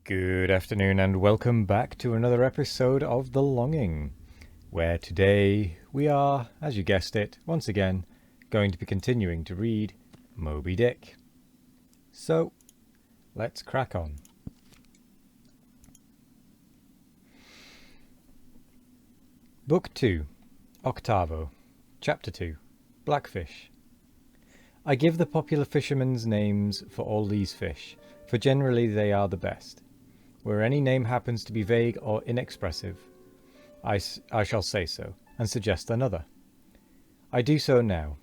Good afternoon and welcome back to another episode of The Longing, where today we are, as you guessed it, once again going to be continuing to read Moby Dick. So, let's crack on. Book 2, Octavo, Chapter 2, Blackfish. I give the popular fishermen's names for all these fish, for generally they are the best. Where any name happens to be vague or inexpressive, I shall say so, and suggest another. I do so now,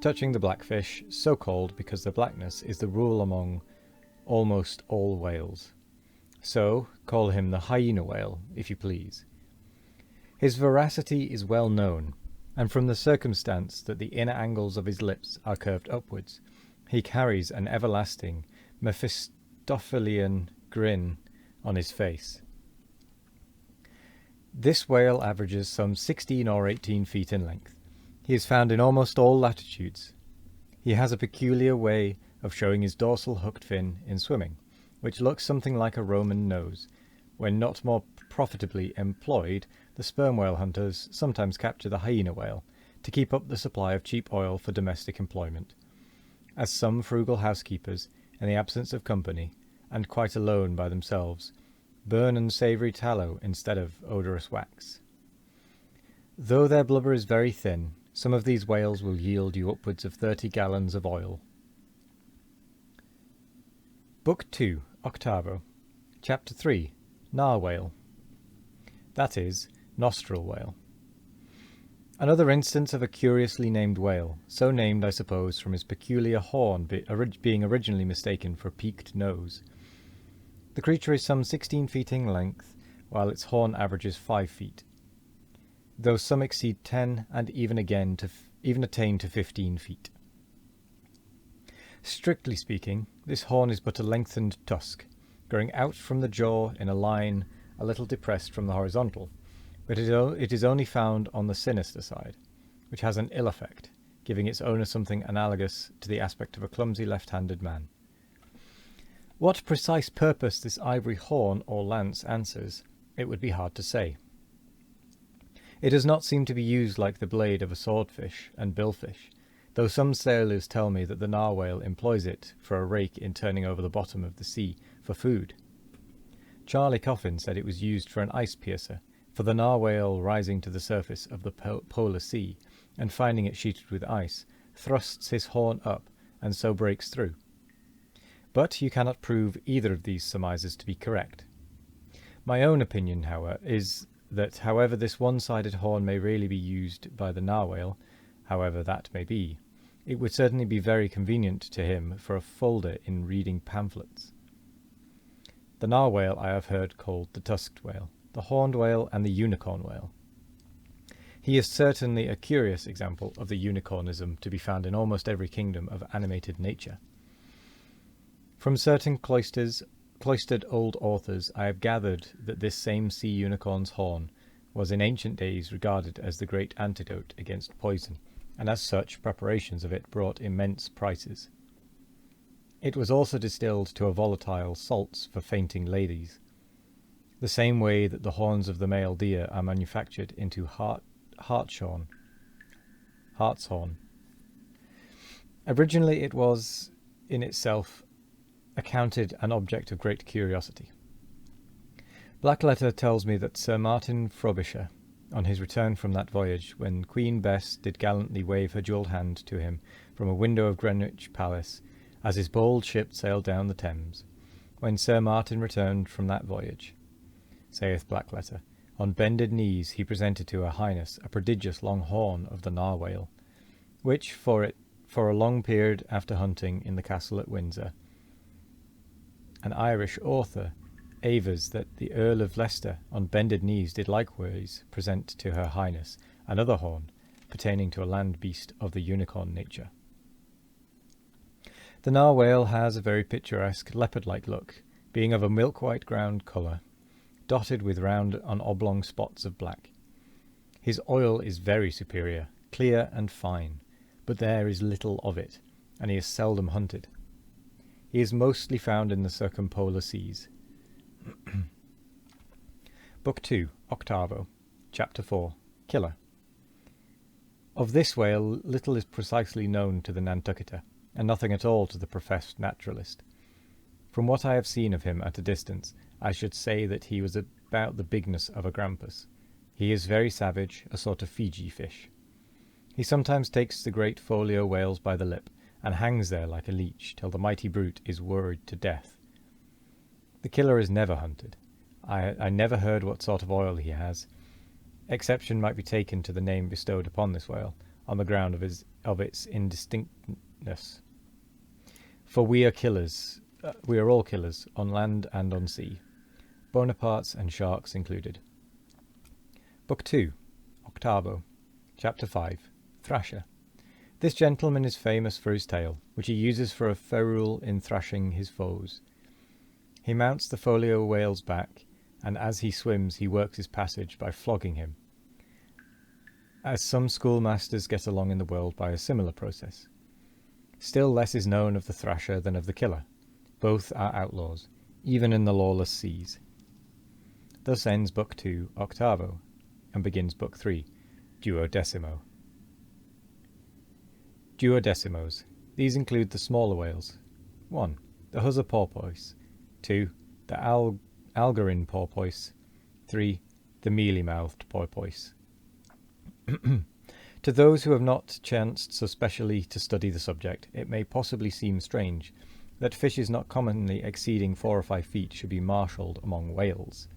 touching the blackfish, so called because the blackness is the rule among almost all whales. So, call him the hyena whale, if you please. His voracity is well known, and from the circumstance that the inner angles of his lips are curved upwards, he carries an everlasting Mephistophelian grin on his face. This whale averages some 16 or 18 feet in length. He is found in almost all latitudes. He has a peculiar way of showing his dorsal hooked fin in swimming, which looks something like a Roman nose. When not more profitably employed, the sperm whale hunters sometimes capture the hyena whale to keep up the supply of cheap oil for domestic employment, as some frugal housekeepers, in the absence of company, and quite alone by themselves, burn unsavoury tallow instead of odorous wax. Though their blubber is very thin, some of these whales will yield you upwards of 30 gallons of oil. Book 2, Octavo, Chapter 3, Narwhal. That is, nostril whale. Another instance of a curiously named whale, so named, I suppose, from his peculiar horn being originally mistaken for a peaked nose. The creature is some 16 feet in length, while its horn averages 5 feet, though some exceed 10 and even attain to 15 feet. Strictly speaking, this horn is but a lengthened tusk, growing out from the jaw in a line a little depressed from the horizontal, but it is only found on the sinister side, which has an ill effect, giving its owner something analogous to the aspect of a clumsy left-handed man. What precise purpose this ivory horn or lance answers, it would be hard to say. It does not seem to be used like the blade of a swordfish and billfish, though some sailors tell me that the narwhal employs it for a rake in turning over the bottom of the sea for food. Charlie Coffin said it was used for an ice piercer, for the narwhal rising to the surface of the polar sea, and finding it sheeted with ice, thrusts his horn up, and so breaks through. But you cannot prove either of these surmises to be correct. My own opinion, however, is that however this one-sided horn may really be used by the narwhal, however that may be, it would certainly be very convenient to him for a folder in reading pamphlets. The narwhal I have heard called the tusked whale, the horned whale, and the unicorn whale. He is certainly a curious example of the unicornism to be found in almost every kingdom of animated nature. From certain cloistered old authors I have gathered that this same sea unicorn's horn was in ancient days regarded as the great antidote against poison, and as such preparations of it brought immense prices. It was also distilled to a volatile salts for fainting ladies, the same way that the horns of the male deer are manufactured into hartshorn. Originally it was in itself accounted an object of great curiosity. Blackletter tells me that Sir Martin Frobisher, on his return from that voyage, when Queen Bess did gallantly wave her jewelled hand to him from a window of Greenwich Palace, as his bold ship sailed down the Thames, when Sir Martin returned from that voyage, saith Blackletter, on bended knees he presented to her Highness a prodigious long horn of the narwhal, which for a long period after hunting in the castle at Windsor, an Irish author avers that the Earl of Leicester on bended knees did likewise present to her Highness another horn, pertaining to a land beast of the unicorn nature. The narwhal has a very picturesque leopard-like look, being of a milk-white ground colour, dotted with round and oblong spots of black. His oil is very superior, clear and fine, but there is little of it, and he is seldom hunted. He is mostly found in the circumpolar seas. Book 2, Octavo, Chapter 4, Killer. Of this whale little is precisely known to the Nantucketer, and nothing at all to the professed naturalist. From what I have seen of him at a distance, I should say that he was about the bigness of a grampus. He is very savage, a sort of Fiji fish. He sometimes takes the great folio whales by the lip, and hangs there like a leech, till the mighty brute is worried to death. The killer is never hunted. I never heard what sort of oil he has. Exception might be taken to the name bestowed upon this whale, on the ground of its indistinctness. For we are killers. We are all killers, on land and on sea, Bonapartes and sharks included. Book 2, Octavo, Chapter 5, Thrasher. This gentleman is famous for his tail, which he uses for a ferule in thrashing his foes. He mounts the folio whale's back, and as he swims he works his passage by flogging him, as some schoolmasters get along in the world by a similar process. Still less is known of the thrasher than of the killer. Both are outlaws, even in the lawless seas. Thus ends Book 2, Octavo, and begins Book 3, Duodecimo. Duodecimos. These include the smaller whales. 1. The huzzar porpoise. 2. The algerine porpoise. 3. The mealy-mouthed porpoise. To those who have not chanced so specially to study the subject, it may possibly seem strange that fishes not commonly exceeding 4 or 5 feet should be marshalled among whales.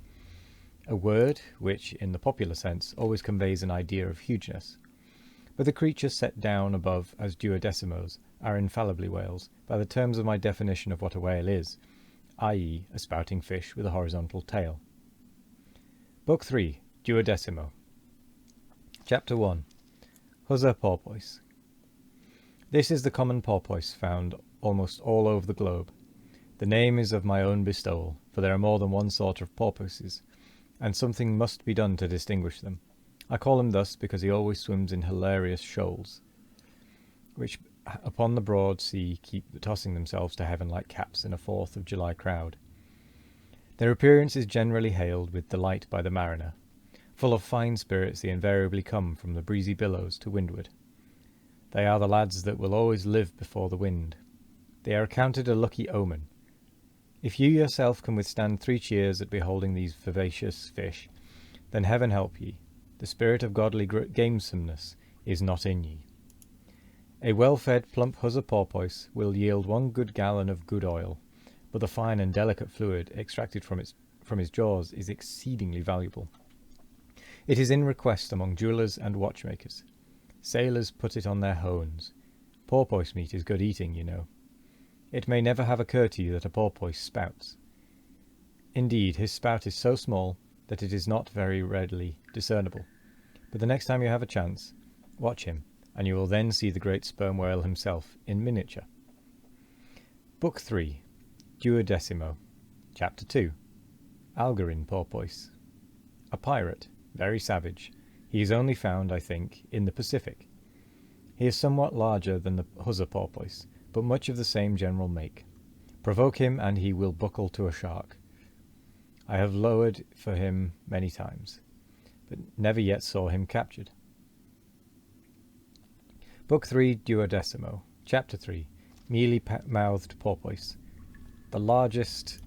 A word which, in the popular sense, always conveys an idea of hugeness. But the creatures set down above as duodecimos are infallibly whales by the terms of my definition of what a whale is, i.e. a spouting fish with a horizontal tail. Book 3, Duodecimo. Chapter 1, Huzzar porpoise. This is the common porpoise found almost all over the globe. The name is of my own bestowal, for there are more than one sort of porpoises, and something must be done to distinguish them. I call him thus because he always swims in hilarious shoals, which upon the broad sea keep tossing themselves to heaven like caps in a 4th of July crowd. Their appearance is generally hailed with delight by the mariner. Full of fine spirits they invariably come from the breezy billows to windward. They are the lads that will always live before the wind. They are accounted a lucky omen. If you yourself can withstand 3 cheers at beholding these vivacious fish, then heaven help ye. The spirit of godly gamesomeness is not in ye. A well-fed, plump huzzar porpoise will yield 1 good gallon of good oil, but the fine and delicate fluid extracted from his jaws is exceedingly valuable. It is in request among jewellers and watchmakers. Sailors put it on their hones. Porpoise meat is good eating, you know. It may never have occurred to you that a porpoise spouts. Indeed, his spout is so small that it is not very readily discernible. But the next time you have a chance, watch him, and you will then see the great sperm whale himself in miniature. Book 3, Duodecimo, Chapter 2, Algerine porpoise. A pirate, very savage. He is only found, I think, in the Pacific. He is somewhat larger than the huzzar porpoise, but much of the same general make. Provoke him, and he will buckle to a shark. I have lowered for him many times, but never yet saw him captured. Book 3, Duodecimo, Chapter 3, Mealy-mouthed porpoise. The largest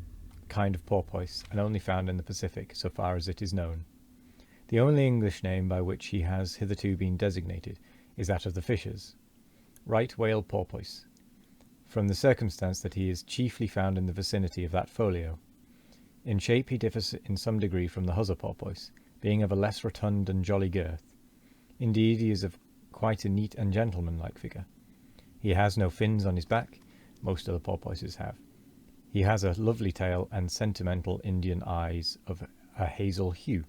kind of porpoise, and only found in the Pacific, so far as it is known. The only English name by which he has hitherto been designated is that of the fishers, right whale porpoise, from the circumstance that he is chiefly found in the vicinity of that folio. In shape he differs in some degree from the huzzar porpoise, being of a less rotund and jolly girth. Indeed, he is of quite a neat and gentlemanlike figure. He has no fins on his back, most of the porpoises have. He has a lovely tail and sentimental Indian eyes of a hazel hue.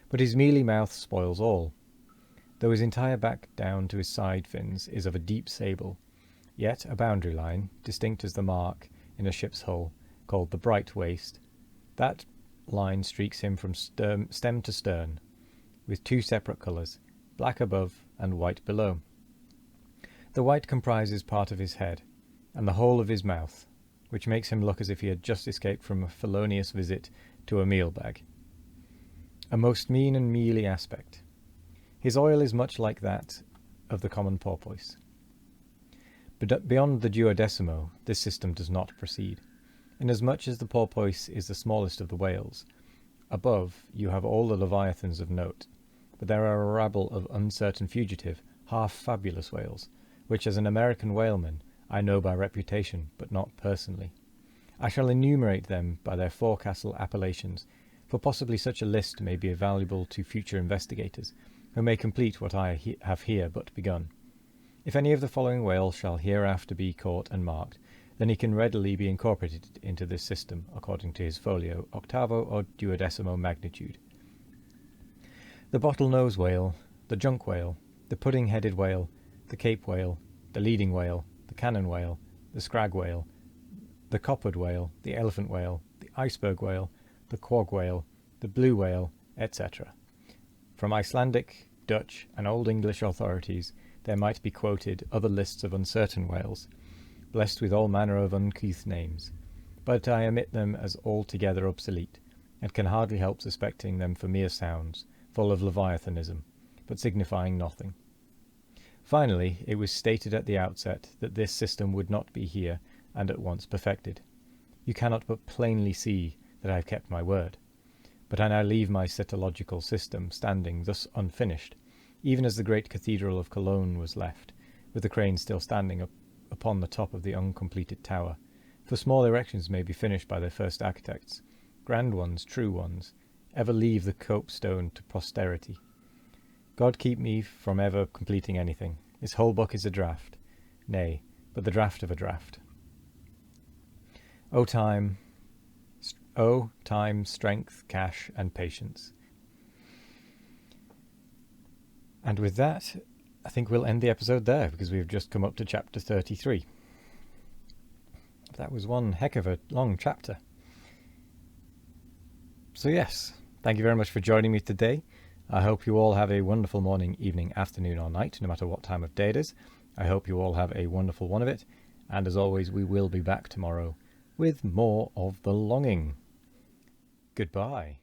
But his mealy mouth spoils all. Though his entire back down to his side fins is of a deep sable, yet a boundary line, distinct as the mark in a ship's hull, called the bright waist, that line streaks him from stem to stern, with 2 separate colours, black above and white below. The white comprises part of his head, and the whole of his mouth, which makes him look as if he had just escaped from a felonious visit to a meal bag. a most mean and mealy aspect. His oil is much like that of the common porpoise. But beyond the duodecimo, this system does not proceed. Inasmuch as the porpoise is the smallest of the whales, above you have all the leviathans of note, but there are a rabble of uncertain fugitive, half-fabulous whales, which as an American whaleman I know by reputation, but not personally. I shall enumerate them by their forecastle appellations, for possibly such a list may be valuable to future investigators, who may complete what I have here but begun. If any of the following whales shall hereafter be caught and marked, then he can readily be incorporated into this system, according to his folio, octavo or duodecimo magnitude. The bottle-nose whale, the junk whale, the pudding-headed whale, the cape whale, the leading whale, the cannon whale, the scrag whale, the coppered whale, the elephant whale, the iceberg whale, the quag whale, the blue whale, etc. From Icelandic, Dutch, and Old English authorities there might be quoted other lists of uncertain whales, blessed with all manner of uncouth names, but I omit them as altogether obsolete, and can hardly help suspecting them for mere sounds, full of leviathanism, but signifying nothing. Finally, it was stated at the outset that this system would not be here and at once perfected. You cannot but plainly see that I have kept my word, but I now leave my cetological system standing thus unfinished, even as the great cathedral of Cologne was left, with the crane still standing upon the top of the uncompleted tower, for small erections may be finished by their first architects. Grand ones, true ones, ever leave the copestone to posterity. God keep me from ever completing anything. This whole book is a draught, nay, but the draught of a draught. O time, strength, cash, and patience. And with that, I think we'll end the episode there, because we've just come up to chapter 33. That was one heck of a long chapter. So yes, thank you very much for joining me today. I hope you all have a wonderful morning, evening, afternoon, or night, no matter what time of day it is. I hope you all have a wonderful one of it. And as always, we will be back tomorrow with more of The Longing. Goodbye.